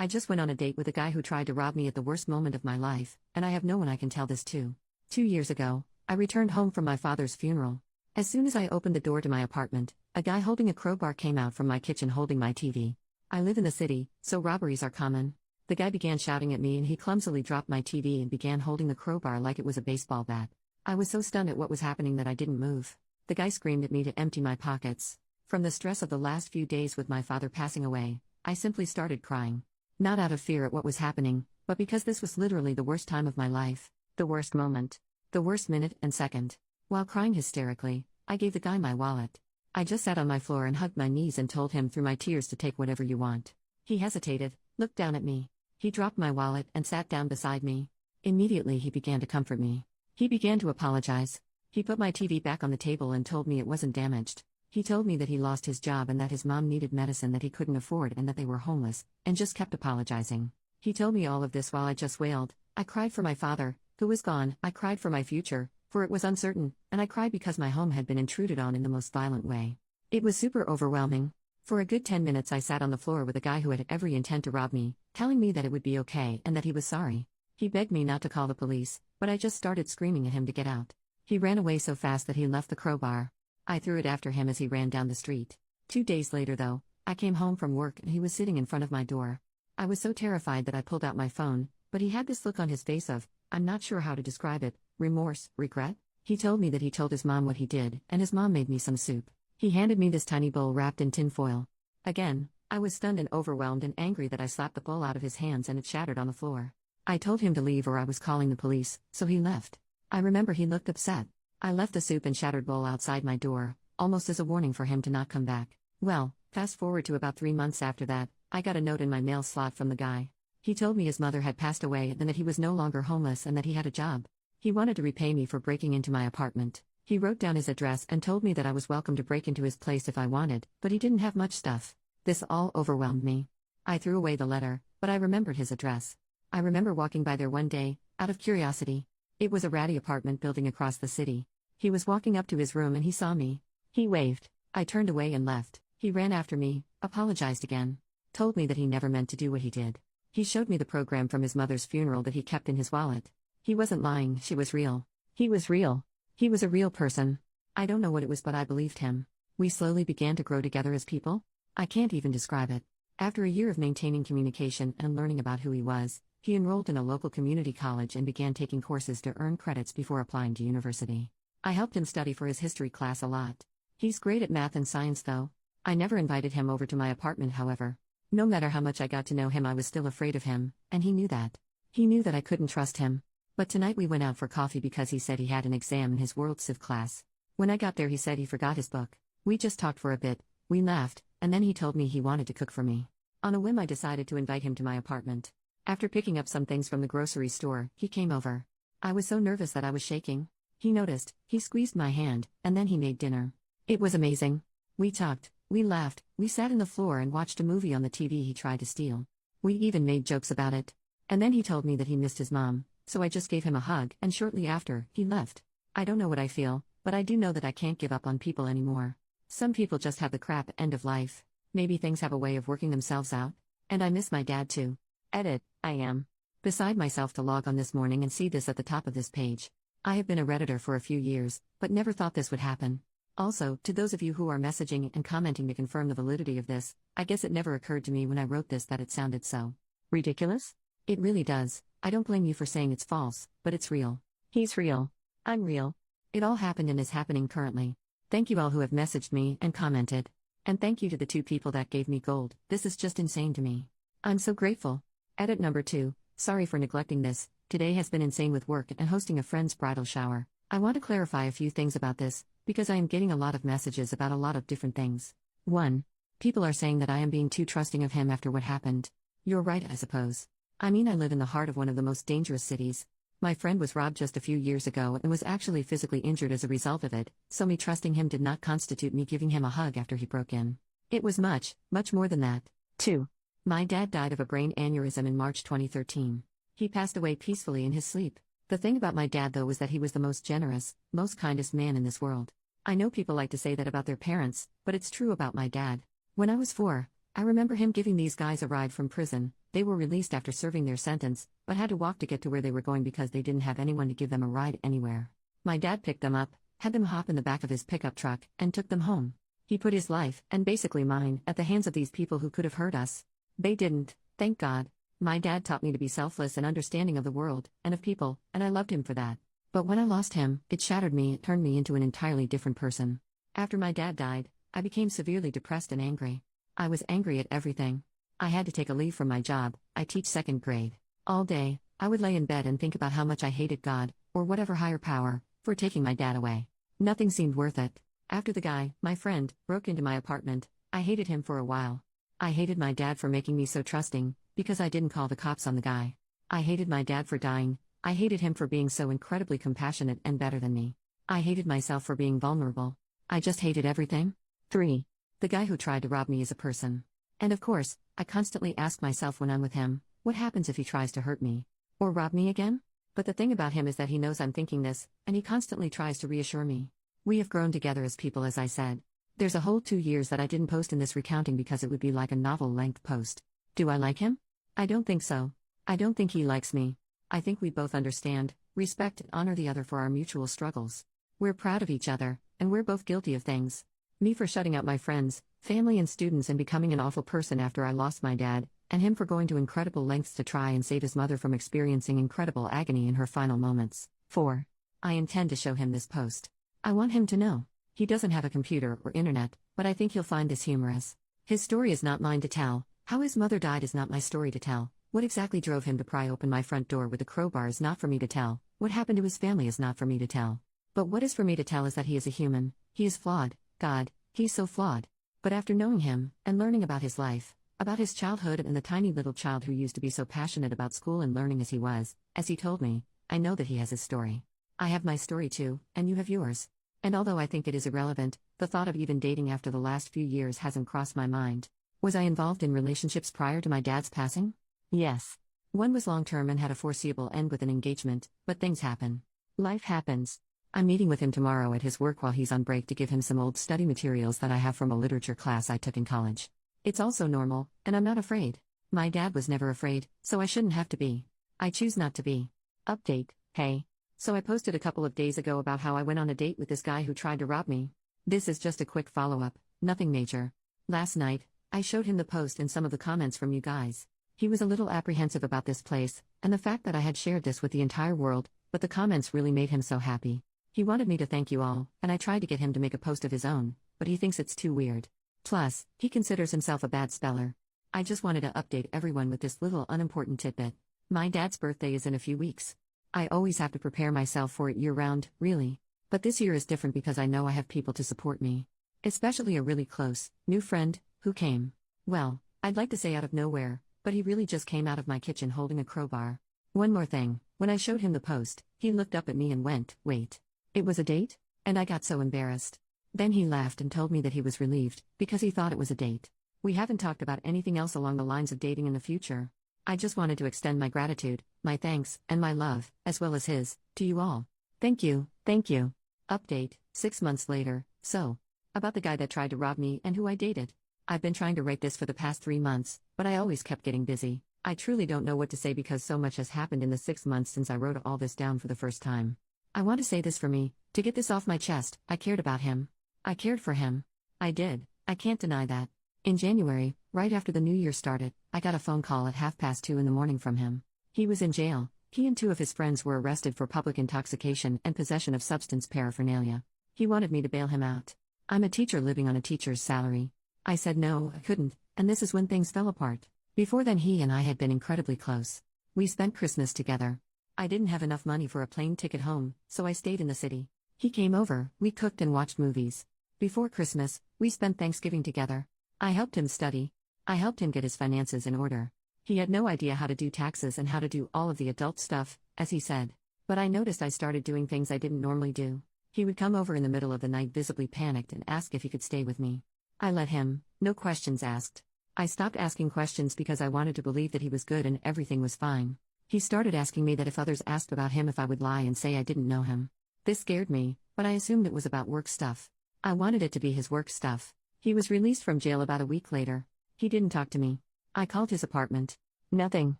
I just went on a date with a guy who tried to rob me at the worst moment of my life, and I have no one I can tell this to. 2 years ago, I returned home from my father's funeral. As soon as I opened the door to my apartment, a guy holding a crowbar came out from my kitchen holding my TV. I live in the city, so robberies are common. The guy began shouting at me and he clumsily dropped my TV and began holding the crowbar like it was a baseball bat. I was so stunned at what was happening that I didn't move. The guy screamed at me to empty my pockets. From the stress of the last few days with my father passing away, I simply started crying. Not out of fear at what was happening, but because this was literally the worst time of my life. The worst moment. The worst minute and second. While crying hysterically, I gave the guy my wallet. I just sat on my floor and hugged my knees and told him through my tears to take whatever you want. He hesitated, looked down at me. He dropped my wallet and sat down beside me. Immediately he began to comfort me. He began to apologize. He put my TV back on the table and told me it wasn't damaged. He told me that he lost his job and that his mom needed medicine that he couldn't afford and that they were homeless, and just kept apologizing. He told me all of this while I just wailed. I cried for my father, who was gone. I cried for my future, for it was uncertain, and I cried because my home had been intruded on in the most violent way. It was super overwhelming. For a good 10 minutes I sat on the floor with a guy who had every intent to rob me, telling me that it would be okay and that he was sorry. He begged me not to call the police, but I just started screaming at him to get out. He ran away so fast that he left the crowbar. I threw it after him as he ran down the street. 2 days later though, I came home from work and he was sitting in front of my door. I was so terrified that I pulled out my phone, but he had this look on his face of, I'm not sure how to describe it, remorse, regret? He told me that he told his mom what he did, and his mom made me some soup. He handed me this tiny bowl wrapped in tin foil. Again, I was stunned and overwhelmed and angry that I slapped the bowl out of his hands and it shattered on the floor. I told him to leave or I was calling the police, so he left. I remember he looked upset. I left the soup and shattered bowl outside my door, almost as a warning for him to not come back. Well, fast forward to about 3 months after that, I got a note in my mail slot from the guy. He told me his mother had passed away and that he was no longer homeless and that he had a job. He wanted to repay me for breaking into my apartment. He wrote down his address and told me that I was welcome to break into his place if I wanted, but he didn't have much stuff. This all overwhelmed me. I threw away the letter, but I remembered his address. I remember walking by there one day, out of curiosity. It was a ratty apartment building across the city. He was walking up to his room and he saw me. He waved. I turned away and left. He ran after me, apologized again. Told me that he never meant to do what he did. He showed me the program from his mother's funeral that he kept in his wallet. He wasn't lying, she was real. He was real. He was a real person. I don't know what it was, but I believed him. We slowly began to grow together as people. I can't even describe it. After a year of maintaining communication and learning about who he was, he enrolled in a local community college and began taking courses to earn credits before applying to university. I helped him study for his history class a lot. He's great at math and science though. I never invited him over to my apartment, however. No matter how much I got to know him, I was still afraid of him, and he knew that. He knew that I couldn't trust him. But tonight we went out for coffee because he said he had an exam in his World Civ class. When I got there he said he forgot his book. We just talked for a bit, we laughed, and then he told me he wanted to cook for me. On a whim I decided to invite him to my apartment. After picking up some things from the grocery store, he came over. I was so nervous that I was shaking. He noticed, he squeezed my hand, and then he made dinner. It was amazing. We talked, we laughed, we sat on the floor and watched a movie on the TV he tried to steal. We even made jokes about it. And then he told me that he missed his mom, so I just gave him a hug, and shortly after, he left. I don't know what I feel, but I do know that I can't give up on people anymore. Some people just have the crap end of life. Maybe things have a way of working themselves out. And I miss my dad too. Edit, I am beside myself to log on this morning and see this at the top of this page. I have been a Redditor for a few years, but never thought this would happen. Also, to those of you who are messaging and commenting to confirm the validity of this, I guess it never occurred to me when I wrote this that it sounded so ridiculous. It really does. I don't blame you for saying it's false, but it's real. He's real. I'm real. It all happened and is happening currently. Thank you all who have messaged me and commented. And thank you to the 2 people that gave me gold. This is just insane to me. I'm so grateful. Edit number 2. Sorry for neglecting this. Today has been insane with work and hosting a friend's bridal shower. I want to clarify a few things about this, because I am getting a lot of messages about a lot of different things. 1. People are saying that I am being too trusting of him after what happened. You're right, I suppose. I mean, I live in the heart of one of the most dangerous cities. My friend was robbed just a few years ago and was actually physically injured as a result of it, so me trusting him did not constitute me giving him a hug after he broke in. It was much, much more than that. 2. My dad died of a brain aneurysm in March 2013. He passed away peacefully in his sleep. The thing about my dad though was that he was the most generous, most kindest man in this world. I know people like to say that about their parents, but it's true about my dad. When I was 4, I remember him giving these guys a ride from prison, They were released after serving their sentence, but had to walk to get to where they were going because they didn't have anyone to give them a ride anywhere. My dad picked them up, had them hop in the back of his pickup truck, and took them home. He put his life, and basically mine, at the hands of these people who could have hurt us. They didn't, thank God. My dad taught me to be selfless and understanding of the world, and of people, and I loved him for that. But when I lost him, it shattered me, it turned me into an entirely different person. After my dad died, I became severely depressed and angry. I was angry at everything. I had to take a leave from my job. I teach second grade. All day, I would lay in bed and think about how much I hated God, or whatever higher power, for taking my dad away. Nothing seemed worth it. After the guy, my friend, broke into my apartment, I hated him for a while. I hated my dad for making me so trusting, because I didn't call the cops on the guy. I hated my dad for dying. I hated him for being so incredibly compassionate and better than me. I hated myself for being vulnerable. I just hated everything. 3. The guy who tried to rob me as a person. And of course, I constantly ask myself when I'm with him, what happens if he tries to hurt me? Or rob me again? But the thing about him is that he knows I'm thinking this, and he constantly tries to reassure me. We have grown together as people, as I said. There's a whole 2 years that I didn't post in this recounting because it would be like a novel-length post. Do I like him? I don't think so. I don't think he likes me. I think we both understand, respect and honor the other for our mutual struggles. We're proud of each other, and we're both guilty of things. Me for shutting out my friends, family and students and becoming an awful person after I lost my dad, and him for going to incredible lengths to try and save his mother from experiencing incredible agony in her final moments. 4. I intend to show him this post. I want him to know. He doesn't have a computer or internet, but I think he'll find this humorous. His story is not mine to tell. How his mother died is not my story to tell. What exactly drove him to pry open my front door with a crowbar is not for me to tell. What happened to his family is not for me to tell. But what is for me to tell is that he is a human. He is flawed. God, he's so flawed. But after knowing him, and learning about his life, about his childhood and the tiny little child who used to be so passionate about school and learning as he was, as he told me, I know that he has his story. I have my story too, and you have yours. And although I think it is irrelevant, the thought of even dating after the last few years hasn't crossed my mind. Was I involved in relationships prior to my dad's passing? Yes. One was long-term and had a foreseeable end with an engagement, but things happen. Life happens. I'm meeting with him tomorrow at his work while he's on break to give him some old study materials that I have from a literature class I took in college. It's also normal, and I'm not afraid. My dad was never afraid, so I shouldn't have to be. I choose not to be. Update, hey. So I posted a couple of days ago about how I went on a date with this guy who tried to rob me. This is just a quick follow-up, nothing major. Last night, I showed him the post and some of the comments from you guys. He was a little apprehensive about this place, and the fact that I had shared this with the entire world, but the comments really made him so happy. He wanted me to thank you all, and I tried to get him to make a post of his own, but he thinks it's too weird. Plus, he considers himself a bad speller. I just wanted to update everyone with this little unimportant tidbit. My dad's birthday is in a few weeks. I always have to prepare myself for it year-round, really. But this year is different because I know I have people to support me. Especially a really close, new friend, who came. Well, I'd like to say out of nowhere, but he really just came out of my kitchen holding a crowbar. One more thing, when I showed him the post, he looked up at me and went, "Wait. It was a date?" And I got so embarrassed. Then he laughed and told me that he was relieved, because he thought it was a date. We haven't talked about anything else along the lines of dating in the future. I just wanted to extend my gratitude, my thanks, and my love, as well as his, to you all. Thank you, thank you. Update, 6 months later, so. About the guy that tried to rob me and who I dated. I've been trying to write this for the past 3 months, but I always kept getting busy. I truly don't know what to say because so much has happened in the 6 months since I wrote all this down for the first time. I want to say this for me, to get this off my chest. I cared about him. I cared for him. I did, I can't deny that. In January, right after the new year started, I got a phone call at 2:30 in the morning from him. He was in jail. He and 2 of his friends were arrested for public intoxication and possession of substance paraphernalia. He wanted me to bail him out. I'm a teacher living on a teacher's salary. I said no, I couldn't, and this is when things fell apart. Before then he and I had been incredibly close. We spent Christmas together. I didn't have enough money for a plane ticket home, so I stayed in the city. He came over, we cooked and watched movies. Before Christmas, we spent Thanksgiving together. I helped him study. I helped him get his finances in order. He had no idea how to do taxes and how to do all of the adult stuff, as he said. But I noticed I started doing things I didn't normally do. He would come over in the middle of the night visibly panicked and ask if he could stay with me. I let him, no questions asked. I stopped asking questions because I wanted to believe that he was good and everything was fine. He started asking me that if others asked about him if I would lie and say I didn't know him. This scared me, but I assumed it was about work stuff. I wanted it to be his work stuff. He was released from jail about a week later. He didn't talk to me. I called his apartment. Nothing.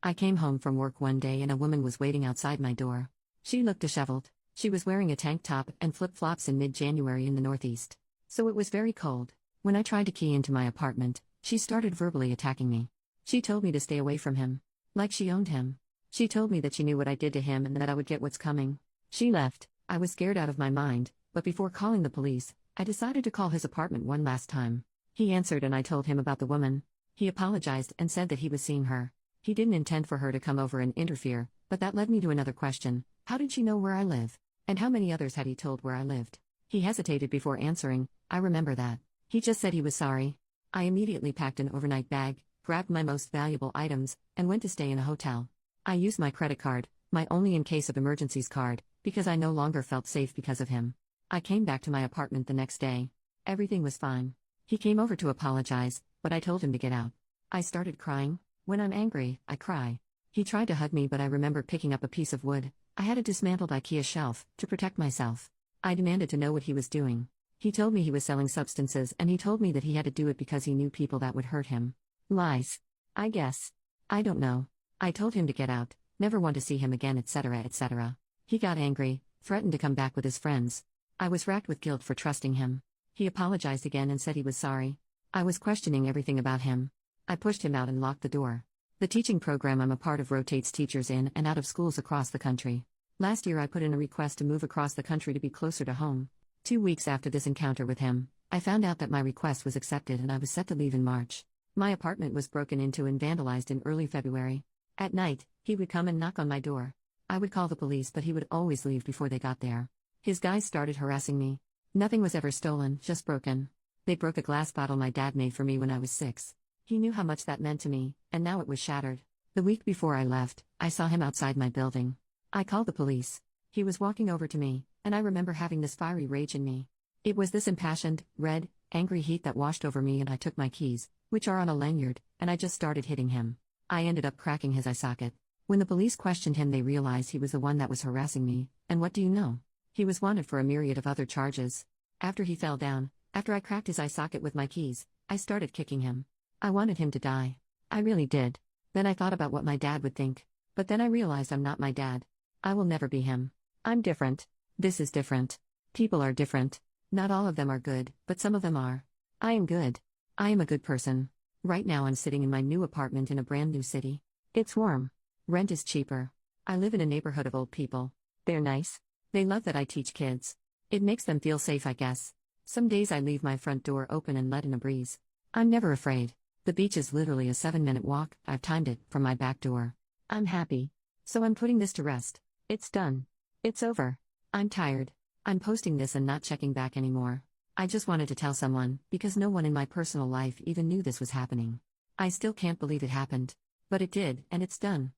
I came home from work one day and a woman was waiting outside my door. She looked disheveled. She was wearing a tank top and flip-flops in mid-January in the Northeast. So it was very cold. When I tried to key into my apartment, she started verbally attacking me. She told me to stay away from him. Like she owned him. She told me that she knew what I did to him and that I would get what's coming. She left. I was scared out of my mind, but before calling the police, I decided to call his apartment one last time. He answered and I told him about the woman. He apologized and said that he was seeing her. He didn't intend for her to come over and interfere, but that led me to another question. How did she know where I live? And how many others had he told where I lived? He hesitated before answering. I remember that. He just said he was sorry. I immediately packed an overnight bag, grabbed my most valuable items, and went to stay in a hotel. I used my credit card, my only in case of emergencies card, because I no longer felt safe because of him. I came back to my apartment the next day. Everything was fine. He came over to apologize, but I told him to get out. I started crying. When I'm angry, I cry. He tried to hug me, but I remember picking up a piece of wood. I had a dismantled IKEA shelf to protect myself. I demanded to know what he was doing. He told me he was selling substances and he told me that he had to do it because he knew people that would hurt him. Lies. I guess. I don't know. I told him to get out, never want to see him again, etc., etc. He got angry, threatened to come back with his friends. I was racked with guilt for trusting him. He apologized again and said he was sorry. I was questioning everything about him. I pushed him out and locked the door. The teaching program I'm a part of rotates teachers in and out of schools across the country. Last year I put in a request to move across the country to be closer to home. 2 weeks after this encounter with him, I found out that my request was accepted and I was set to leave in March. My apartment was broken into and vandalized in early February. At night, he would come and knock on my door. I would call the police, but he would always leave before they got there. His guys started harassing me. Nothing was ever stolen, just broken. They broke a glass bottle my dad made for me when I was 6. He knew how much that meant to me, and now it was shattered. The week before I left, I saw him outside my building. I called the police. He was walking over to me, and I remember having this fiery rage in me. It was this impassioned, red, angry heat that washed over me, and I took my keys, which are on a lanyard, and I just started hitting him. I ended up cracking his eye socket. When the police questioned him, they realized he was the one that was harassing me, and what do you know? He was wanted for a myriad of other charges. After he fell down, after I cracked his eye socket with my keys, I started kicking him. I wanted him to die. I really did. Then I thought about what my dad would think. But then I realized I'm not my dad. I will never be him. I'm different. This is different. People are different. Not all of them are good, but some of them are. I am good. I am a good person. Right now I'm sitting in my new apartment in a brand new city. It's warm. Rent is cheaper. I live in a neighborhood of old people. They're nice. They love that I teach kids. It makes them feel safe, I guess. Some days I leave my front door open and let in a breeze. I'm never afraid. The beach is literally a 7-minute walk, I've timed it, from my back door. I'm happy. So I'm putting this to rest. It's done. It's over. I'm tired. I'm posting this and not checking back anymore. I just wanted to tell someone, because no one in my personal life even knew this was happening. I still can't believe it happened. But it did, and it's done.